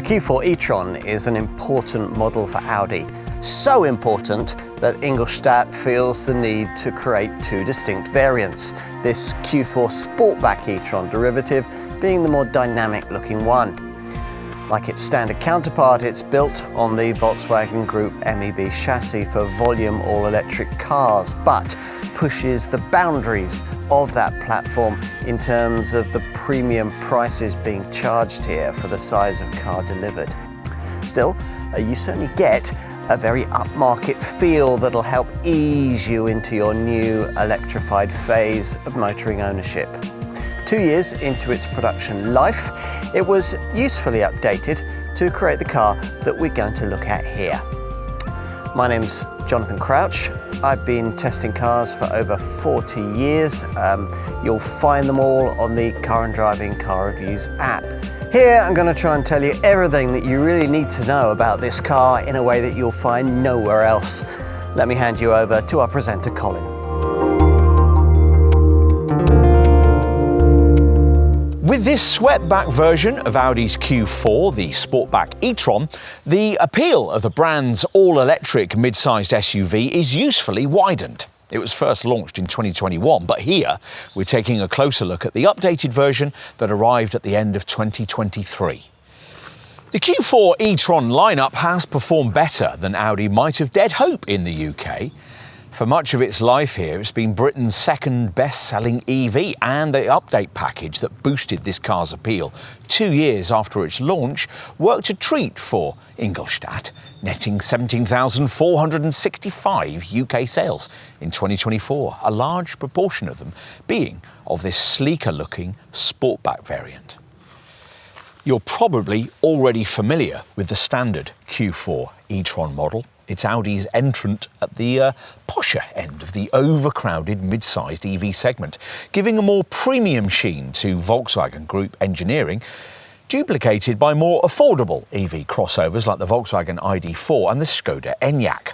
Q4 e-Tron is an important model for Audi. So important that Ingolstadt feels the need to create two distinct variants, this Q4 Sportback e-Tron derivative being the more dynamic looking one. Like its standard counterpart, it's built on the Volkswagen Group MEB chassis for volume all-electric cars, but pushes the boundaries of that platform in terms of the premium prices being charged here for the size of car delivered. Still, you certainly get a very upmarket feel that'll help ease you into your new electrified phase of motoring ownership. 2 years into its production life, it was usefully updated to create the car that we're going to look at here. My name's Jonathan Crouch. I've been testing cars for over 40 years. You'll find them all on the Car and Driving Car Reviews app. Here I'm going to try and tell you everything that you really need to know about this car in a way that you'll find nowhere else. Let me hand you over to our presenter, Colin. With this swept-back version of Audi's Q4, the Sportback e-Tron, the appeal of the brand's all-electric mid-sized SUV is usefully widened. It was first launched in 2021, but here we're taking a closer look at the updated version that arrived at the end of 2023. The Q4 e-Tron lineup has performed better than Audi might have dared hope in the UK. For much of its life here, it's been Britain's second best-selling EV, and the update package that boosted this car's appeal 2 years after its launch worked a treat for Ingolstadt, netting 17,465 UK sales in 2024, a large proportion of them being of this sleeker-looking Sportback variant. You're probably already familiar with the standard Q4 e-Tron model. It's Audi's entrant at the posher end of the overcrowded mid-sized EV segment, giving a more premium sheen to Volkswagen Group engineering, duplicated by more affordable EV crossovers like the Volkswagen ID.4 and the Skoda Enyaq.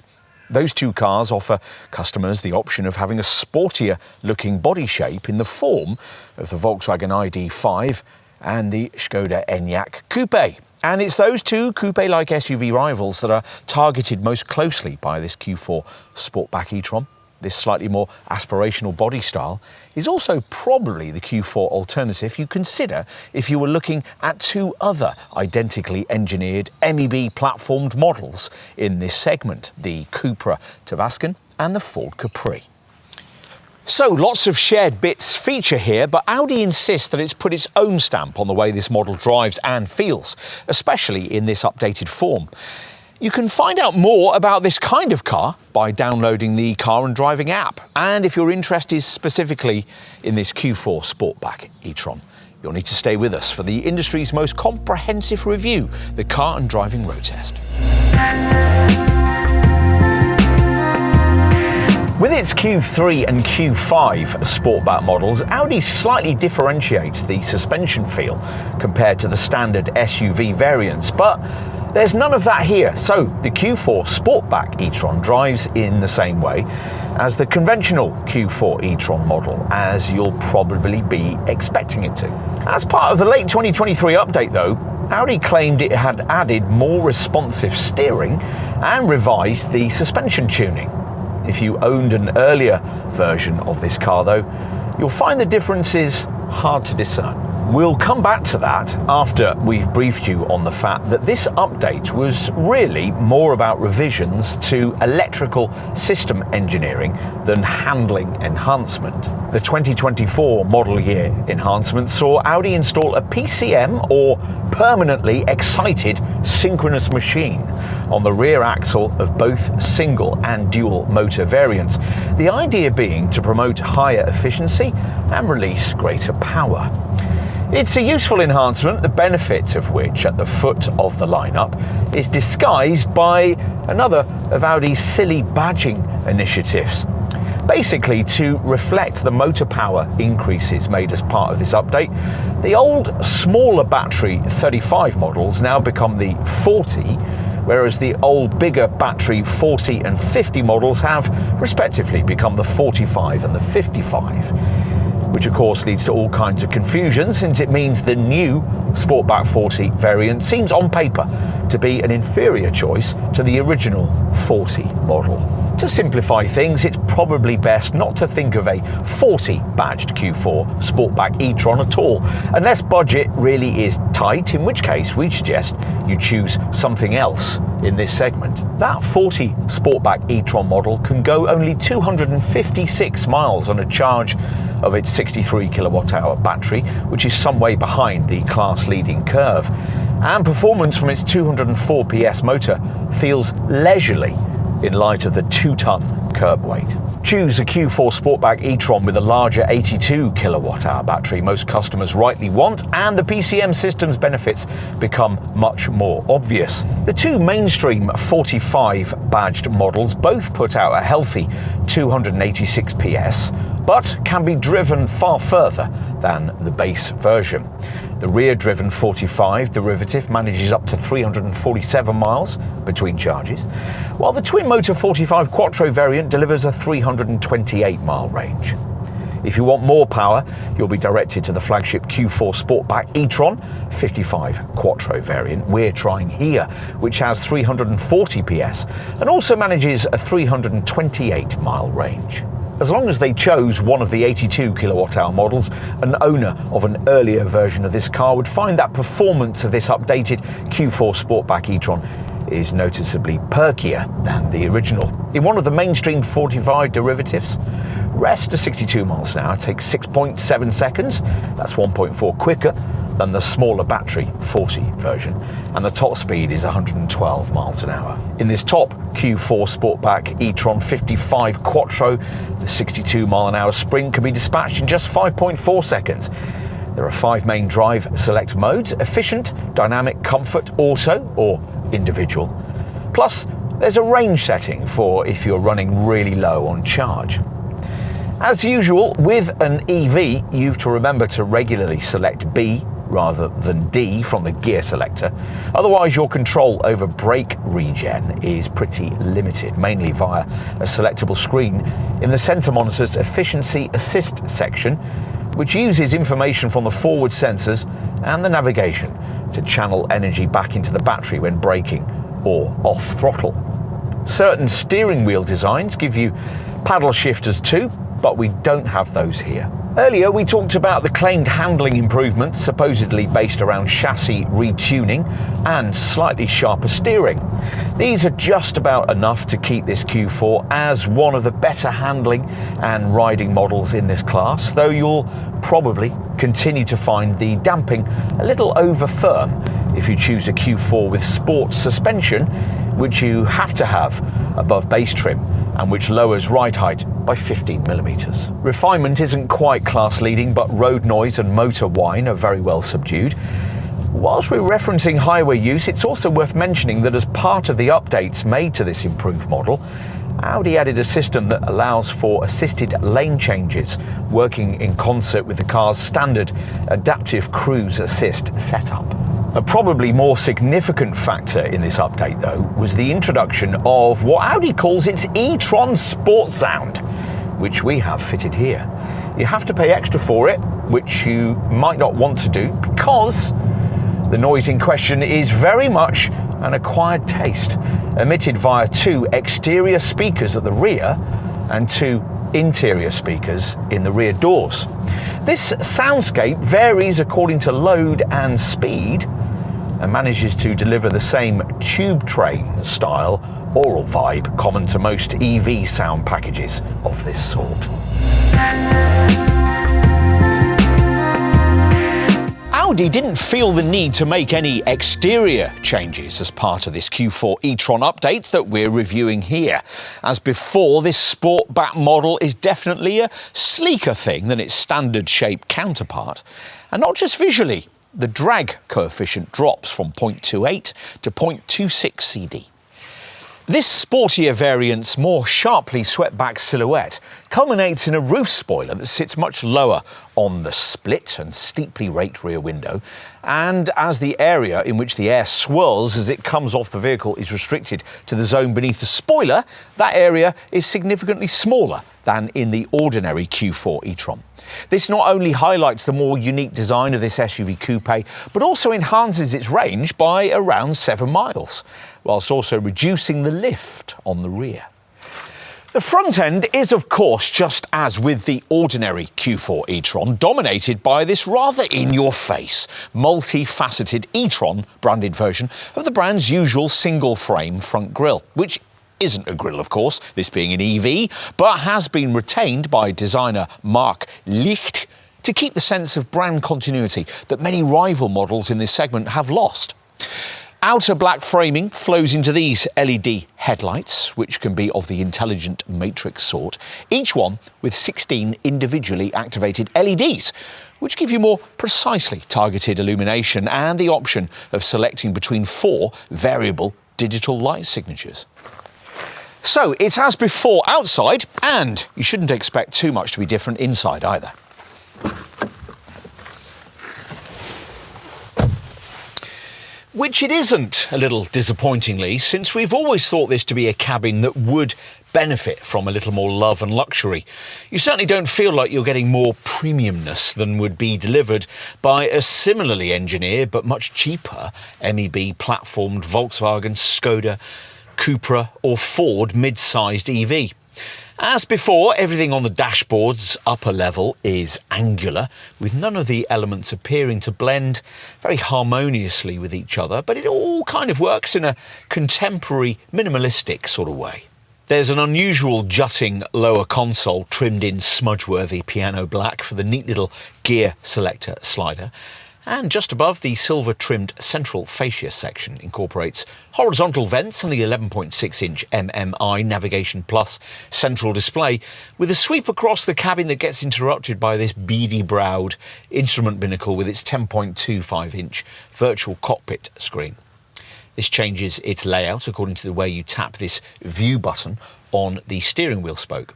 Those two cars offer customers the option of having a sportier looking body shape in the form of the Volkswagen ID.5 and the Skoda Enyaq Coupe. And it's those two coupe-like SUV rivals that are targeted most closely by this Q4 Sportback e-Tron. This slightly more aspirational body style is also probably the Q4 alternative you consider if you were looking at two other identically engineered MEB platformed models in this segment, the Cupra Tavascan and the Ford Capri. So lots of shared bits feature here, but Audi insists that it's put its own stamp on the way this model drives and feels, especially in this updated form. You can find out more about this kind of car by downloading the Car and Driving app. And if your interest is specifically in this Q4 Sportback e-Tron, you'll need to stay with us for the industry's most comprehensive review, the Car and Driving Road Test. With its Q3 and Q5 Sportback models, Audi slightly differentiates the suspension feel compared to the standard SUV variants, but there's none of that here. So the Q4 Sportback e-Tron drives in the same way as the conventional Q4 e-Tron model, as you'll probably be expecting it to. As part of the late 2023 update though, Audi claimed it had added more responsive steering and revised the suspension tuning. If you owned an earlier version of this car though, you'll find the differences hard to discern. We'll come back to that after we've briefed you on the fact that this update was really more about revisions to electrical system engineering than handling enhancement. The 2024 model year enhancement saw Audi install a PCM, or permanently excited synchronous machine, on the rear axle of both single and dual motor variants. The idea being to promote higher efficiency and release greater power. It's a useful enhancement, the benefit of which at the foot of the lineup is disguised by another of Audi's silly badging initiatives. Basically, to reflect the motor power increases made as part of this update, the old smaller battery 35 models now become the 40, whereas the old bigger battery 40 and 50 models have respectively become the 45 and the 55. Which of course leads to all kinds of confusion, since it means the new Sportback 40 variant seems on paper to be an inferior choice to the original 40 model. To simplify things, it's probably best not to think of a 40 badged Q4 Sportback E-Tron at all, unless budget really is tight, in which case we'd suggest you choose something else in this segment. That 40 Sportback E-Tron model can go only 256 miles on a charge of its 63 kilowatt-hour battery, which is some way behind the class-leading Curve. And performance from its 204 PS motor feels leisurely in light of the 2-ton curb weight. Choose a Q4 Sportback E-Tron with a larger 82 kilowatt-hour battery most customers rightly want, and the PCM system's benefits become much more obvious. The two mainstream 45 badged models both put out a healthy 286 PS, but can be driven far further than the base version. The rear-driven 45 derivative manages up to 347 miles between charges, while the twin-motor 45 Quattro variant delivers a 328-mile range. If you want more power, you'll be directed to the flagship Q4 Sportback E-Tron 55 Quattro variant we're trying here, which has 340 PS and also manages a 328-mile range. As long as they chose one of the 82 kilowatt-hour models, an owner of an earlier version of this car would find that performance of this updated Q4 Sportback E-Tron is noticeably perkier than the original. In one of the mainstream 45 derivatives, rest to 62 miles an hour takes 6.7 seconds. That's 1.4 quicker than the smaller battery 40 version, and the top speed is 112 miles an hour. In this top Q4 Sportback E-Tron 55 Quattro, the 62 mile an hour sprint can be dispatched in just 5.4 seconds. There are 5 main drive select modes: efficient, dynamic, comfort, auto, or individual. Plus, there's a range setting for if you're running really low on charge. As usual, with an EV, you've to remember to regularly select B rather than D from the gear selector. Otherwise, your control over brake regen is pretty limited, mainly via a selectable screen in the centre monitor's efficiency assist section, which uses information from the forward sensors and the navigation to channel energy back into the battery when braking or off throttle. Certain steering wheel designs give you paddle shifters too, but we don't have those here. Earlier we talked about the claimed handling improvements supposedly based around chassis retuning and slightly sharper steering. These are just about enough to keep this Q4 as one of the better handling and riding models in this class, though you'll probably continue to find the damping a little over firm if you choose a Q4 with sport suspension, which you have to have above base trim and which lowers ride height by 15mm. Refinement isn't quite class leading, but road noise and motor whine are very well subdued. Whilst we're referencing highway use, it's also worth mentioning that as part of the updates made to this improved model, Audi added a system that allows for assisted lane changes, working in concert with the car's standard adaptive cruise assist setup. A probably more significant factor in this update, though, was the introduction of what Audi calls its E-Tron Sport Sound, which we have fitted here. You have to pay extra for it, which you might not want to do, because the noise in question is very much an acquired taste, emitted via 2 exterior speakers at the rear and 2 interior speakers in the rear doors. This soundscape varies according to load and speed and manages to deliver the same tube train style aural vibe common to most EV sound packages of this sort. Audi didn't feel the need to make any exterior changes as part of this Q4 e-tron update that we're reviewing here. As before, this Sportback model is definitely a sleeker thing than its standard shape counterpart. And not just visually, the drag coefficient drops from 0.28 to 0.26 CD. This sportier variant's more sharply swept-back silhouette culminates in a roof spoiler that sits much lower on the split and steeply raked rear window, and as the area in which the air swirls as it comes off the vehicle is restricted to the zone beneath the spoiler, that area is significantly smaller than in the ordinary Q4 e-tron. This not only highlights the more unique design of this SUV coupe, but also enhances its range by around 7 miles, whilst also reducing the lift on the rear. The front end is, of course, just as with the ordinary Q4 e-tron, dominated by this rather in-your-face, multi-faceted e-tron branded version of the brand's usual single-frame front grille, which isn't a grille, of course, this being an EV, but has been retained by designer Mark Licht to keep the sense of brand continuity that many rival models in this segment have lost. Outer black framing flows into these LED headlights, which can be of the intelligent matrix sort, each one with 16 individually activated LEDs, which give you more precisely targeted illumination and the option of selecting between 4 variable digital light signatures. So it's as before outside, and you shouldn't expect too much to be different inside either. Which it isn't, a little disappointingly, since we've always thought this to be a cabin that would benefit from a little more love and luxury. You certainly don't feel like you're getting more premiumness than would be delivered by a similarly engineered but much cheaper MEB platformed Volkswagen, Skoda, Cupra or Ford mid-sized EV. As before, everything on the dashboard's upper level is angular, with none of the elements appearing to blend very harmoniously with each other, but it all kind of works in a contemporary, minimalistic sort of way. There's an unusual jutting lower console trimmed in smudge-worthy piano black for the neat little gear selector slider. And just above, the silver-trimmed central fascia section incorporates horizontal vents and the 11.6-inch MMI Navigation Plus central display, with a sweep across the cabin that gets interrupted by this beady-browed instrument binnacle with its 10.25-inch virtual cockpit screen. This changes its layout according to the way you tap this view button on the steering wheel spoke.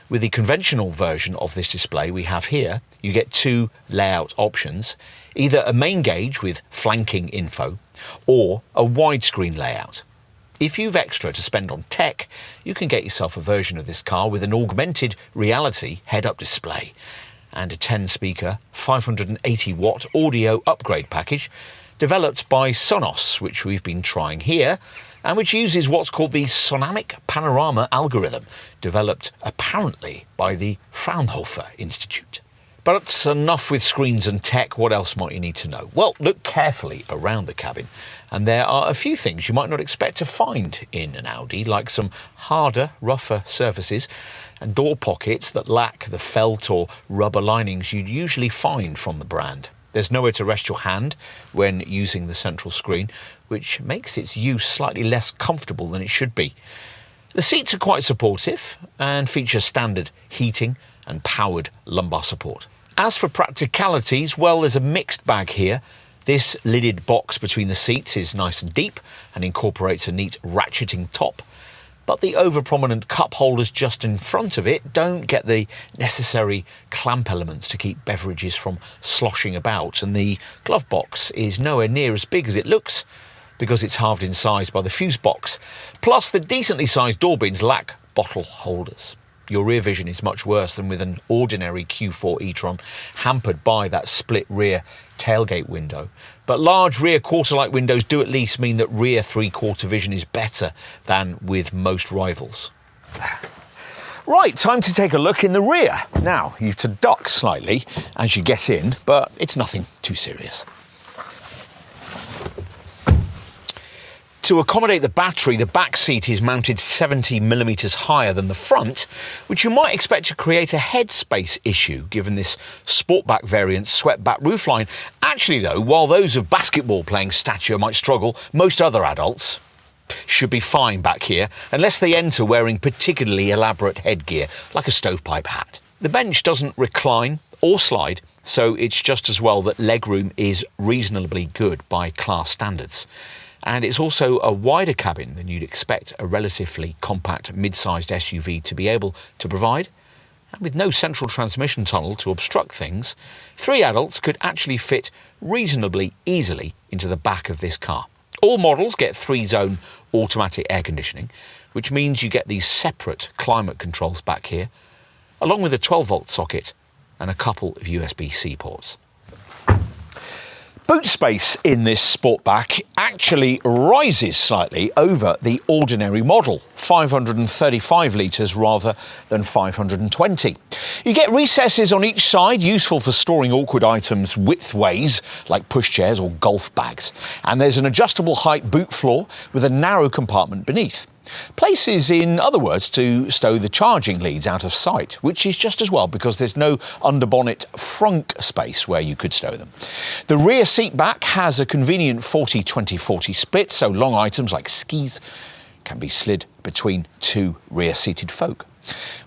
With the conventional version of this display we have here, you get 2 layout options, either a main gauge with flanking info or a widescreen layout. If you've extra to spend on tech, you can get yourself a version of this car with an augmented reality head-up display and a 10-speaker, 580-watt audio upgrade package developed by Sonos, which we've been trying here, and which uses what's called the Sonamic Panorama algorithm, developed apparently by the Fraunhofer Institute. But enough with screens and tech. What else might you need to know? Well, look carefully around the cabin, and there are a few things you might not expect to find in an Audi, like some harder, rougher surfaces and door pockets that lack the felt or rubber linings you'd usually find from the brand. There's nowhere to rest your hand when using the central screen, which makes its use slightly less comfortable than it should be. The seats are quite supportive and feature standard heating and powered lumbar support. As for practicalities, well, there's a mixed bag here. This lidded box between the seats is nice and deep and incorporates a neat ratcheting top, but the over-prominent cup holders just in front of it don't get the necessary clamp elements to keep beverages from sloshing about, and the glove box is nowhere near as big as it looks because it's halved in size by the fuse box. Plus, the decently sized door bins lack bottle holders. Your rear vision is much worse than with an ordinary Q4 e-tron, hampered by that split rear tailgate window. But large rear quarter-light windows do at least mean that rear three-quarter vision is better than with most rivals. Right, time to take a look in the rear. Now, you have to duck slightly as you get in, but it's nothing too serious. To accommodate the battery, the back seat is mounted 70mm higher than the front, which you might expect to create a headspace issue given this Sportback variant's swept-back roofline. Actually though, while those of basketball-playing stature might struggle, most other adults should be fine back here, unless they enter wearing particularly elaborate headgear, like a stovepipe hat. The bench doesn't recline or slide, so it's just as well that legroom is reasonably good by class standards. And it's also a wider cabin than you'd expect a relatively compact mid-sized SUV to be able to provide. And with no central transmission tunnel to obstruct things, 3 adults could actually fit reasonably easily into the back of this car. All models get 3-zone automatic air conditioning, which means you get these separate climate controls back here. along with a 12-volt socket and a couple of USB-C ports. Boot space in this Sportback actually rises slightly over the ordinary model, 535 litres rather than 520. You get recesses on each side, useful for storing awkward items widthways, like pushchairs or golf bags. And there's an adjustable height boot floor with a narrow compartment beneath. Places, in other words, to stow the charging leads out of sight, which is just as well because there's no underbonnet frunk space where you could stow them. The rear seat back has a convenient 40-20-40 split, so long items like skis can be slid between two rear-seated folk.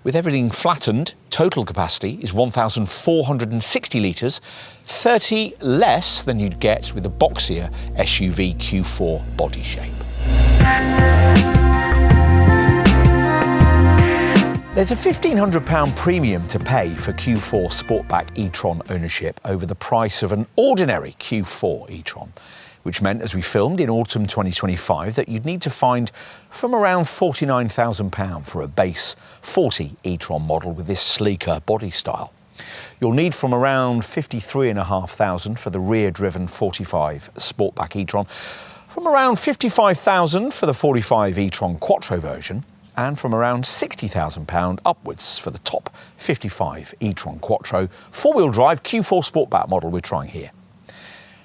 With everything flattened, total capacity is 1,460 litres, 30 less than you'd get with a boxier SUV Q4 body shape. There's a £1,500 premium to pay for Q4 Sportback E-Tron ownership over the price of an ordinary Q4 E-Tron, which meant, as we filmed in autumn 2025, that you'd need to find from around £49,000 for a base 40 E-Tron model with this sleeker body style. You'll need from around £53,500 for the rear-driven 45 Sportback E-Tron, from around £55,000 for the 45 E-Tron Quattro version, and from around £60,000 upwards for the top 55 E-Tron Quattro four-wheel drive Q4 Sportback model we're trying here.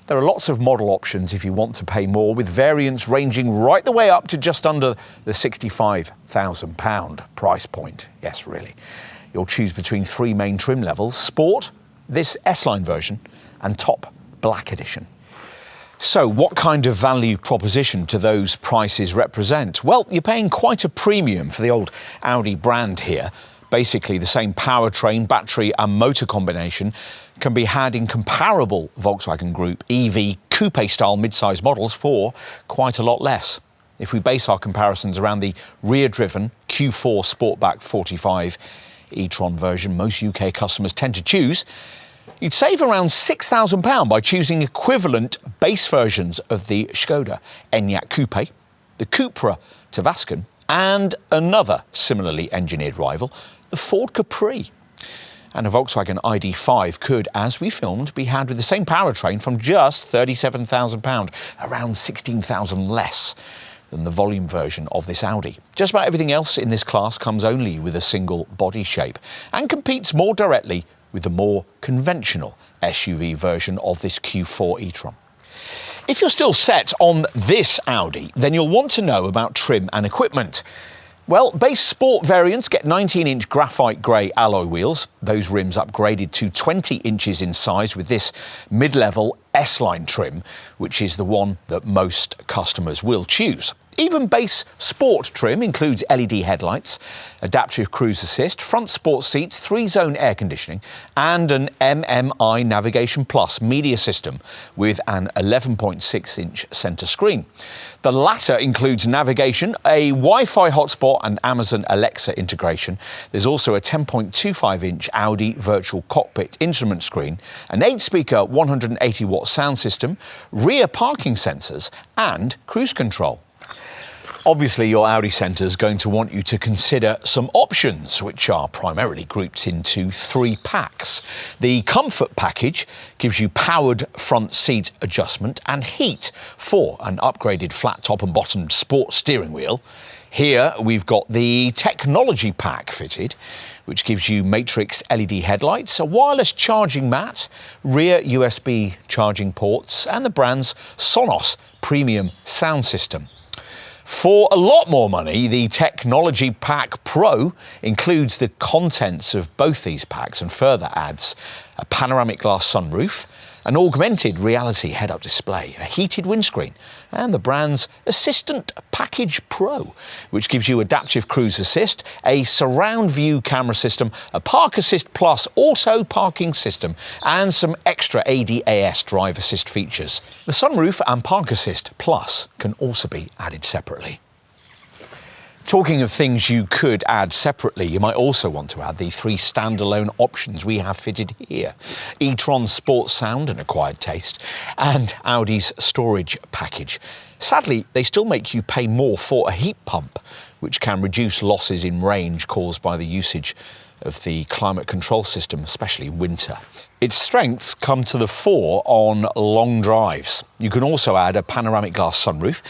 There are lots of model options if you want to pay more, with variants ranging right the way up to just under the £65,000 price point. Yes, really. You'll choose between three main trim levels: Sport, this S-Line version, and Top Black Edition. So what kind of value proposition do those prices represent? Well, you're paying quite a premium for the old Audi brand here. Basically, the same powertrain, battery and motor combination can be had in comparable Volkswagen Group EV coupe-style mid-size models for quite a lot less. If we base our comparisons around the rear-driven Q4 Sportback 45 E-Tron version most UK customers tend to choose, you'd save around £6,000 by choosing equivalent base versions of the Skoda Enyaq Coupe, the Cupra Tavascan, and another similarly engineered rival, the Ford Capri. And a Volkswagen ID.5 could, as we filmed, be had with the same powertrain from just £37,000, around £16,000 less than the volume version of this Audi. Just about everything else in this class comes only with a single body shape and competes more directly with the more conventional SUV version of this Q4 e-tron. If you're still set on this Audi, then you'll want to know about trim and equipment. Well, base sport variants get 19-inch graphite grey alloy wheels, those rims upgraded to 20 inches in size with this mid-level S-Line trim, which is the one that most customers will choose. Even base sport trim includes LED headlights, adaptive cruise assist, front sports seats, 3-zone air conditioning, and an MMI Navigation Plus media system with an 11.6-inch centre screen. The latter includes navigation, a Wi-Fi hotspot and Amazon Alexa integration. There's also a 10.25-inch Audi virtual cockpit instrument screen, an 8-speaker 180-watt sound system, rear parking sensors, and cruise control. Obviously, your Audi Centre is going to want you to consider some options, which are primarily grouped into 3 packs. The Comfort package gives you powered front seat adjustment and heat for an upgraded flat top and bottomed sport steering wheel. Here we've got the Technology pack fitted, which gives you matrix LED headlights, a wireless charging mat, rear USB charging ports, and the brand's Sonos premium sound system. For a lot more money, the Technology Pack Pro includes the contents of both these packs and further adds a panoramic glass sunroof, an augmented reality head-up display, a heated windscreen, and the brand's Assistant Package Pro, which gives you adaptive cruise assist, a surround view camera system, a Park Assist Plus auto parking system, and some extra ADAS drive assist features. The sunroof and Park Assist Plus can also be added separately. Talking of things you could add separately, you might also want to add the 3 standalone options we have fitted here. E-Tron Sport Sound, an acquired taste, and Audi's storage package. Sadly, they still make you pay more for a heat pump, which can reduce losses in range caused by the usage of the climate control system, especially in winter. Its strengths come to the fore on long drives. You can also add a panoramic glass sunroof,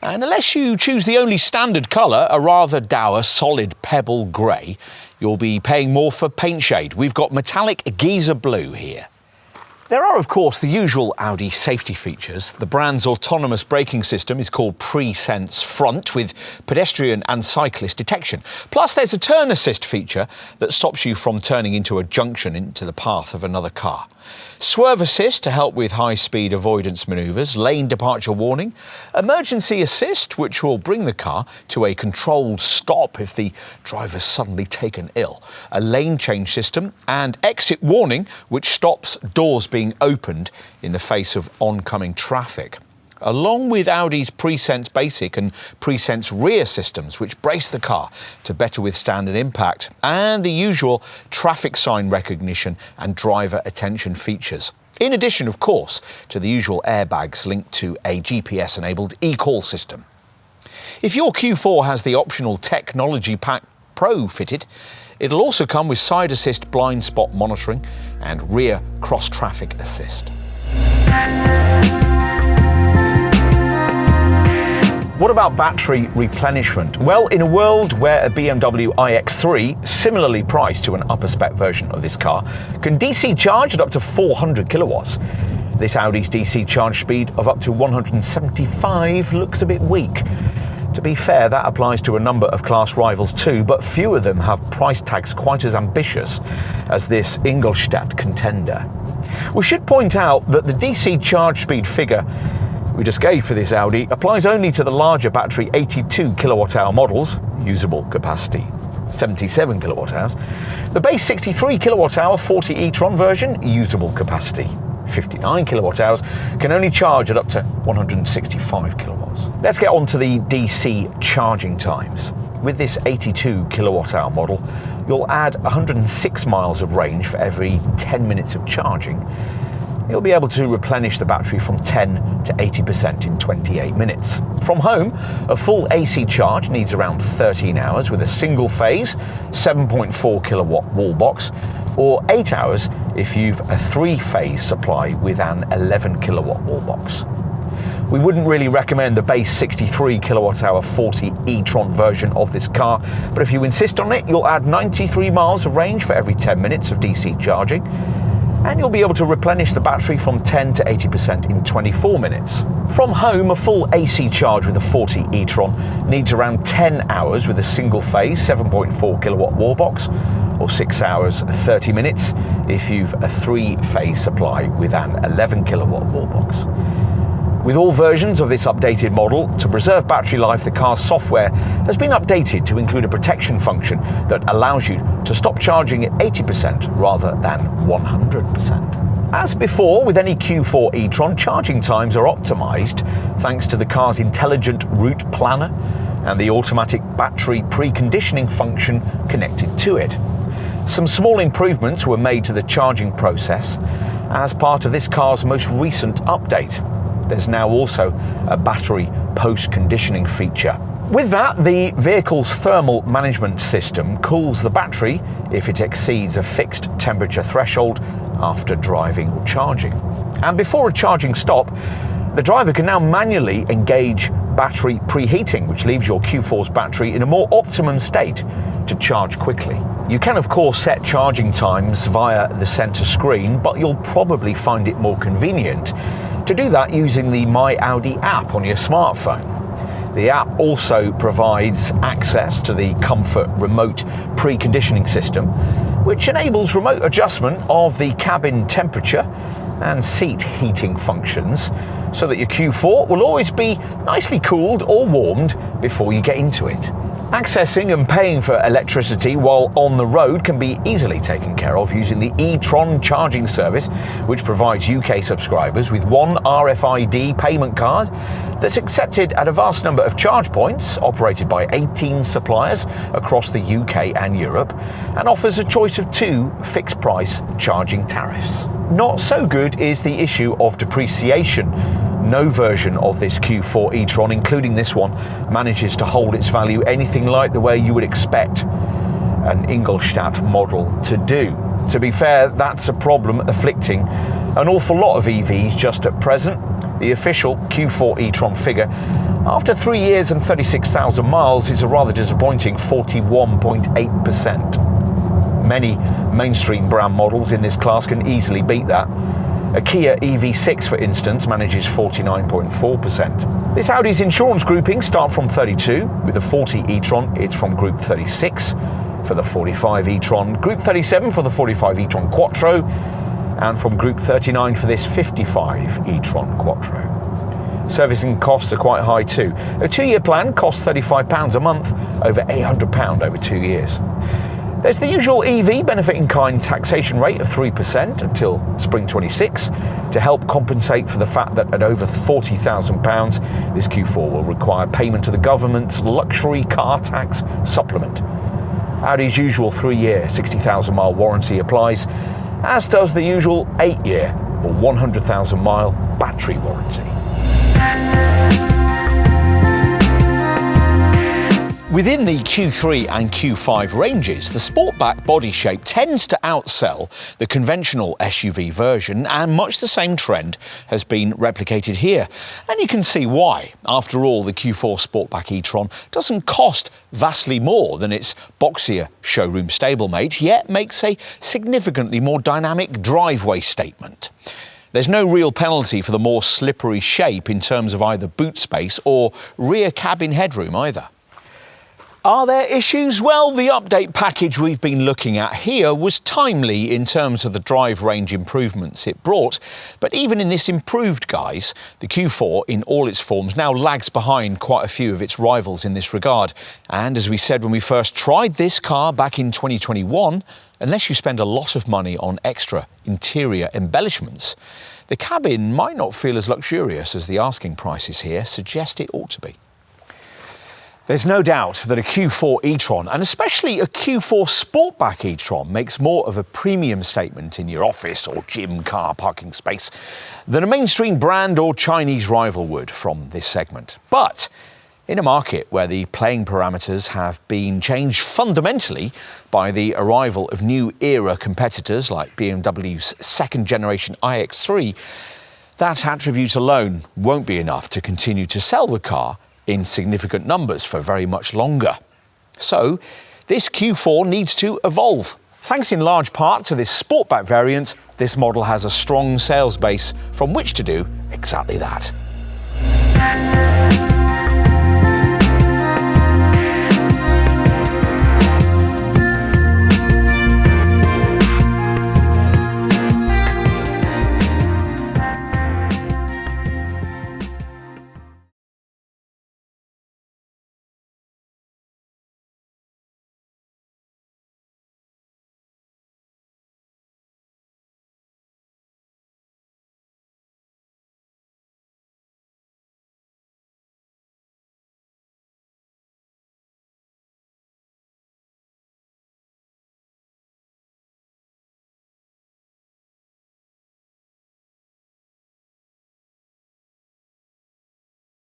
and unless you choose the only standard colour, a rather dour solid pebble grey, you'll be paying more for paint shade. We've got metallic geezer blue here. There are, of course, the usual Audi safety features. The brand's autonomous braking system is called Pre-Sense Front, with pedestrian and cyclist detection. Plus, there's a turn assist feature that stops you from turning into a junction into the path of another car. Swerve assist to help with high-speed avoidance manoeuvres, lane departure warning, emergency assist, which will bring the car to a controlled stop if the driver's suddenly taken ill, a lane change system, and exit warning, which stops doors being opened in the face of oncoming traffic. Along with Audi's Pre-Sense Basic and Pre-Sense Rear systems, which brace the car to better withstand an impact, and the usual traffic sign recognition and driver attention features. In addition, of course, to the usual airbags linked to a GPS-enabled e-call system. If your Q4 has the optional Technology Pack Pro fitted, it'll also come with side assist blind spot monitoring and rear cross-traffic assist. What about battery replenishment? Well, in a world where a BMW iX3, similarly priced to an upper spec version of this car, can DC charge at up to 400 kilowatts, this Audi's DC charge speed of up to 175 looks a bit weak. To be fair, that applies to a number of class rivals too, but few of them have price tags quite as ambitious as this Ingolstadt contender. We should point out that the DC charge speed figure we just gave for this Audi applies only to the larger battery 82 kilowatt-hour models, usable capacity 77 kilowatt-hours. The base 63 kilowatt-hour 40 E-Tron version, usable capacity 59 kilowatt-hours, can only charge at up to 165 kilowatts. Let's get on to the DC charging times. With this 82 kilowatt-hour model, you'll add 106 miles of range for every 10 minutes of charging. You'll be able to replenish the battery from 10 to 80% in 28 minutes. From home, a full AC charge needs around 13 hours with a single phase 7.4 kilowatt wall box, or 8 hours if you've a 3-phase supply with an 11 kilowatt wall box. We wouldn't really recommend the base 63 kilowatt-hour 40 E-Tron version of this car, but if you insist on it, you'll add 93 miles of range for every 10 minutes of DC charging, and you'll be able to replenish the battery from 10 to 80% in 24 minutes. From home, a full AC charge with a 40 E-Tron needs around 10 hours with a single phase 7.4 kilowatt wall box, or 6 hours 30 minutes if you've a 3-phase supply with an 11 kilowatt wall box. With all versions of this updated model, to preserve battery life, the car's software has been updated to include a protection function that allows you to stop charging at 80% rather than 100%. As before, with any Q4 E-Tron, charging times are optimised thanks to the car's intelligent route planner and the automatic battery preconditioning function connected to it. Some small improvements were made to the charging process as part of this car's most recent update. There's now also a battery post-conditioning feature. With that, the vehicle's thermal management system cools the battery if it exceeds a fixed temperature threshold after driving or charging. And before a charging stop, the driver can now manually engage battery preheating, which leaves your Q4's battery in a more optimum state to charge quickly. You can, of course, set charging times via the center screen, but you'll probably find it more convenient to do that using the My Audi app on your smartphone. The app also provides access to the Comfort remote preconditioning system, which enables remote adjustment of the cabin temperature and seat heating functions, so that your Q4 will always be nicely cooled or warmed before you get into it. Accessing and paying for electricity while on the road can be easily taken care of using the E-Tron charging service, which provides UK subscribers with one RFID payment card that's accepted at a vast number of charge points operated by 18 suppliers across the UK and Europe, and offers a choice of 2 fixed price charging tariffs. Not so good is the issue of depreciation. No version of this Q4 E-Tron, including this one, manages to hold its value anything like the way you would expect. an Ingolstadt model to do. To be fair, that's a problem afflicting an awful lot of EVs just at present. The official Q4 E-Tron figure, after 3 years and 36,000 miles, is a rather disappointing 41.8%. Many mainstream brand models in this class can easily beat that. A Kia EV6, for instance, manages 49.4%. This Audi's insurance grouping start from 32. With the 40 e-tron, it's from Group 36 for the 45 e-tron, Group 37 for the 45 e-tron Quattro, and from Group 39 for this 55 e-tron Quattro. Servicing costs are quite high too. A 2-year plan costs £35 a month, over £800 over 2 years. There's the usual EV benefit-in-kind taxation rate of 3% until spring 26 to help compensate for the fact that at over £40,000, this Q4 will require payment to the government's luxury car tax supplement. Audi's usual 3-year, 60,000-mile warranty applies, as does the usual 8-year or 100,000-mile battery warranty. Within the Q3 and Q5 ranges, the Sportback body shape tends to outsell the conventional SUV version, and much the same trend has been replicated here. And you can see why. After all, the Q4 Sportback e-tron doesn't cost vastly more than its boxier showroom stablemate, yet makes a significantly more dynamic driveway statement. There's no real penalty for the more slippery shape in terms of either boot space or rear cabin headroom either. Are there issues? Well, the update package we've been looking at here was timely in terms of the drive range improvements it brought. But even in this improved guise, the Q4 in all its forms now lags behind quite a few of its rivals in this regard. And as we said when we first tried this car back in 2021, unless you spend a lot of money on extra interior embellishments, the cabin might not feel as luxurious as the asking prices here suggest it ought to be. There's no doubt that a Q4 e-tron, and especially a Q4 Sportback e-tron, makes more of a premium statement in your office or gym car parking space than a mainstream brand or Chinese rival would from this segment. But in a market where the playing parameters have been changed fundamentally by the arrival of new era competitors like BMW's second-generation iX3, that attribute alone won't be enough to continue to sell the car in significant numbers for very much longer. So this Q4 needs to evolve. Thanks in large part to this Sportback variant, this model has a strong sales base from which to do exactly that.